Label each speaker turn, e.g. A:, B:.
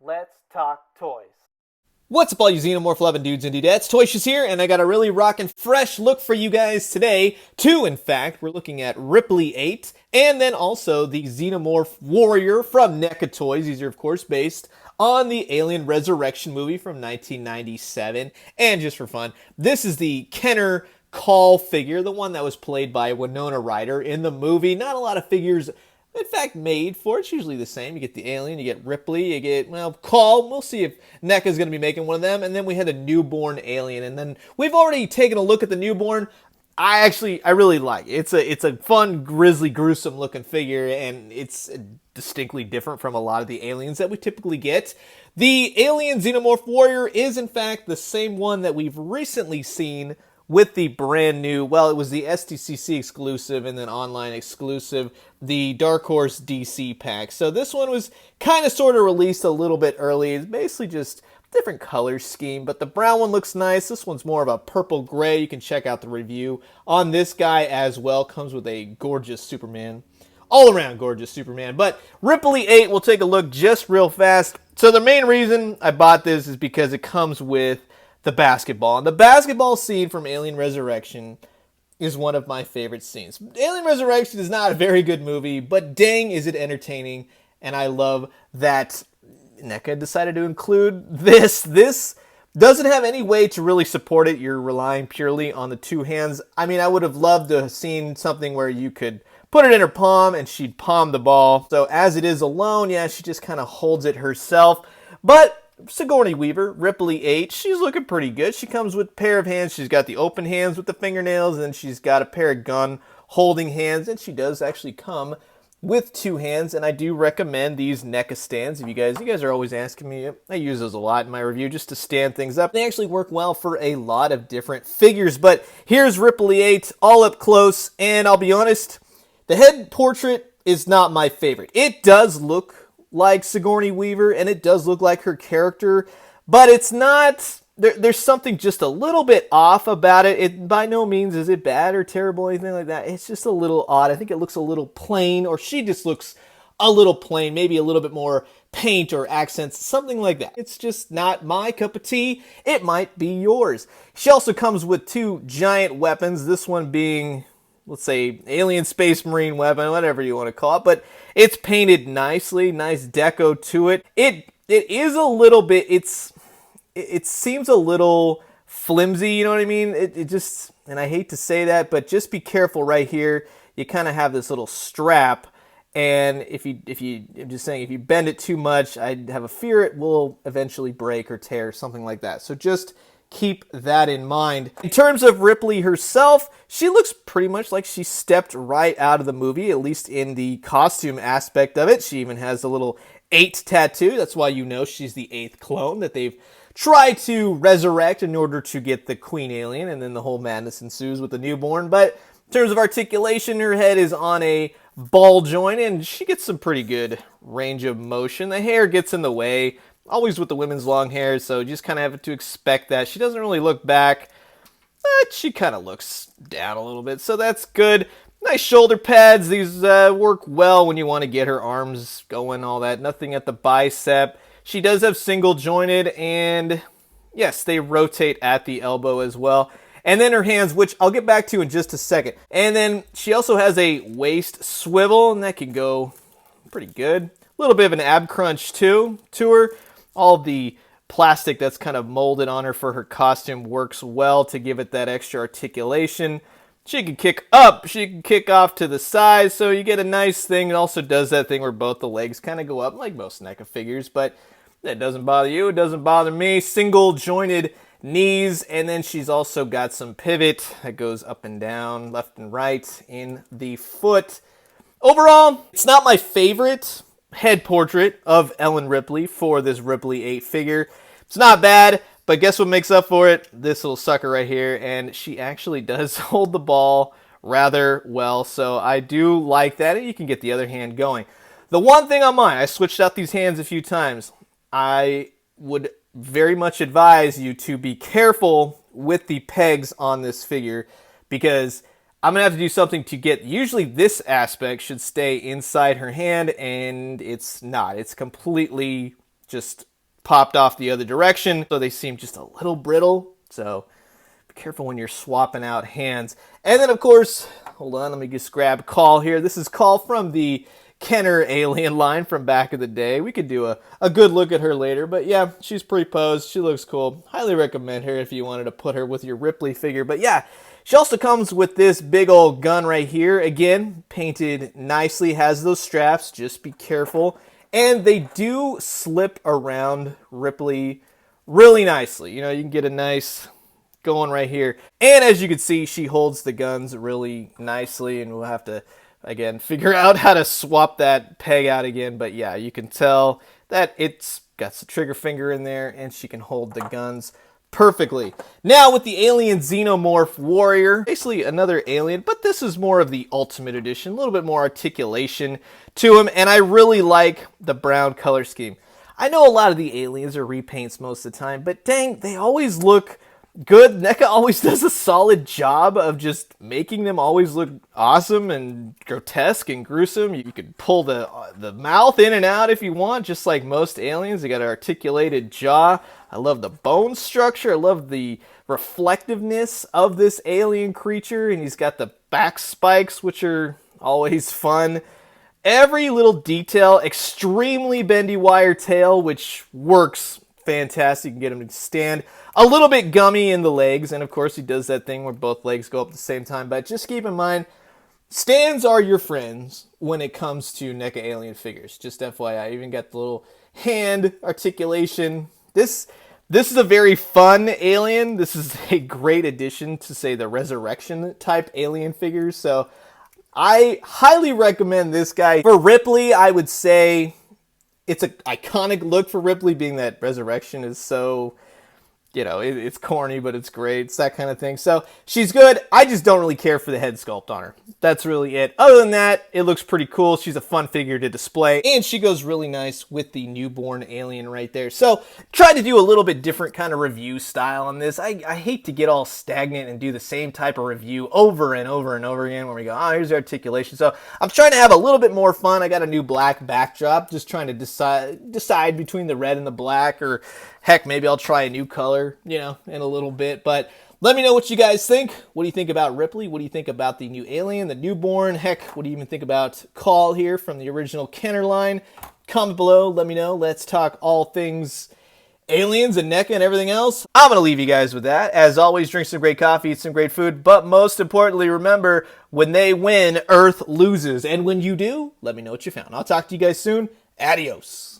A: Let's talk toys.
B: What's up all you Xenomorph loving dudes and dudettes? ToyShiz here, and I got a really rockin' fresh look for you guys today. Two, in fact. We're looking at Ripley 8, and then also the Xenomorph Warrior from NECA Toys. These are, of course, based on the Alien Resurrection movie from 1997. And just for fun, this is the Kenner Call figure, the one that was played by Winona Ryder in the movie. Not a lot of figures in fact made for it. It's usually the same. You get the Alien, you get Ripley, you get, well, Call. We'll see if NECA is going to be making one of them. And then we had a newborn Alien. And then we've already taken a look at the newborn. I really like it. It's a fun, grisly, gruesome looking figure, and it's distinctly different from a lot of the aliens that we typically get. The Alien Xenomorph Warrior is, in fact, the same one that we've recently seen with the brand new, well, it was the SDCC exclusive and then online exclusive, the Dark Horse DC pack. So this one was kind of sort of released a little bit early. It's basically just different color scheme, but the brown one looks nice. This one's more of a purple gray. You can check out the review on this guy as well. Comes with a gorgeous Superman. All around gorgeous Superman. But Ripley 8, we'll take a look just real fast. So the main reason I bought this is because it comes with the basketball. And the basketball scene from Alien Resurrection is one of my favorite scenes. Alien Resurrection is not a very good movie, but dang is it entertaining. And I love that NECA decided to include this. This doesn't have any way to really support it. You're relying purely on the two hands. I mean, I would have loved to have seen something where you could put it in her palm and she'd palm the ball. So as it is alone, yeah, she just kind of holds it herself. But Sigourney Weaver, Ripley 8, she's looking pretty good. She comes with a pair of hands. She's got the open hands with the fingernails, and she's got a pair of gun holding hands, and she does actually come with two hands, and I do recommend these NECA stands. If you guys are always asking me, I use those a lot in my review just to stand things up. They actually work well for a lot of different figures, but here's Ripley 8 all up close, and I'll be honest, the head portrait is not my favorite. It does look like Sigourney Weaver, and it does look like her character, but it's not, there's something just a little bit off about it. It by no means is it bad or terrible or anything like that. It's just a little odd. I think it looks a little plain, or she just looks a little plain, maybe a little bit more paint or accents, something like that. It's just not my cup of tea. It might be yours. She also comes with two giant weapons, this one being, let's say, alien space marine weapon, whatever you want to call it, but it's painted nicely, nice deco to it. It is a little bit, it seems a little flimsy, you know what I mean? It just, and I hate to say that, but just be careful right here. You kind of have this little strap, and I'm just saying, if you bend it too much, I have a fear it will eventually break or tear, something like that. So just keep that in mind. In terms of Ripley herself, she looks pretty much like she stepped right out of the movie, at least in the costume aspect of it. She even has a little 8 tattoo. That's why you know she's the 8th clone that they've tried to resurrect in order to get the Queen Alien, and then the whole madness ensues with the newborn. But in terms of articulation, her head is on a ball joint, and she gets some pretty good range of motion. The hair gets in the way, always with the women's long hair, so you just kind of have to expect that. She doesn't really look back, but she kind of looks down a little bit, so that's good. Nice shoulder pads. These work well when you want to get her arms going, all that. Nothing at the bicep. She does have single jointed, and yes, they rotate at the elbow as well. And then her hands, which I'll get back to in just a second. And then she also has a waist swivel, and that can go pretty good. A little bit of an ab crunch too to her. All the plastic that's kind of molded on her for her costume works well to give it that extra articulation. She can kick up, she can kick off to the side, so you get a nice thing. It also does that thing where both the legs kind of go up, like most NECA figures, but that doesn't bother you, it doesn't bother me. Single jointed knees, and then she's also got some pivot that goes up and down, left and right in the foot. Overall, it's not my favorite head portrait of Ellen Ripley for this Ripley 8 figure. It's not bad, but guess what makes up for it? This little sucker right here, and she actually does hold the ball rather well, so I do like that, and you can get the other hand going. The one thing on mine, I switched out these hands a few times. I would very much advise you to be careful with the pegs on this figure, because I'm going to have to do something to get, usually this aspect should stay inside her hand, and it's not. It's completely just popped off the other direction, so they seem just a little brittle. So be careful when you're swapping out hands. And then, of course, hold on, let me just grab Call here. This is Call from the Kenner alien line from back in the day. We could do a good look at her later, but yeah, she's pre-posed. She looks cool. Highly recommend her if you wanted to put her with your Ripley figure. But yeah, she also comes with this big old gun right here. Again, painted nicely, has those straps. Just be careful. And they do slip around Ripley really nicely. You know, you can get a nice going right here. And as you can see, she holds the guns really nicely, and we'll have to again figure out how to swap that peg out again. But yeah, you can tell that it's got the trigger finger in there, and she can hold the guns perfectly. Now with the alien Xenomorph Warrior, basically another alien, but this is more of the Ultimate Edition, a little bit more articulation to him, and I really like the brown color scheme. I know a lot of the aliens are repaints most of the time, but dang, they always look good. NECA always does a solid job of just making them always look awesome and grotesque and gruesome. You can pull the mouth in and out if you want, just like most aliens. They got an articulated jaw. I love the bone structure. I love the reflectiveness of this alien creature, and he's got the back spikes, which are always fun. Every little detail, extremely bendy wire tail, which works fantastic. You can get him to stand a little bit gummy in the legs, and of course he does that thing where both legs go up at the same time. But just keep in mind, stands are your friends when it comes to NECA alien figures. Just FYI, even got the little hand articulation. This is a very fun alien. This is a great addition to, say, the Resurrection type alien figures. So I highly recommend this guy. For Ripley, I would say it's an iconic look for Ripley, being that Resurrection is so, you know, it's corny, but it's great. It's that kind of thing. So she's good. I just don't really care for the head sculpt on her. That's really it. Other than that, it looks pretty cool. She's a fun figure to display, and she goes really nice with the newborn alien right there. So try to do a little bit different kind of review style on this. I hate to get all stagnant and do the same type of review over and over and over again when we go, oh, here's the articulation. So I'm trying to have a little bit more fun. I got a new black backdrop, just trying to decide between the red and the black, or heck, maybe I'll try a new color, you know, in a little bit. But let me know what you guys think. What do you think about Ripley? What do you think about the new alien, the newborn? Heck, what do you even think about Call here from the original Kenner line? Comment below. Let me know. Let's talk all things aliens and NECA and everything else. I'm going to leave you guys with that. As always, drink some great coffee, eat some great food. But most importantly, remember, when they win, Earth loses. And when you do, let me know what you found. I'll talk to you guys soon. Adios.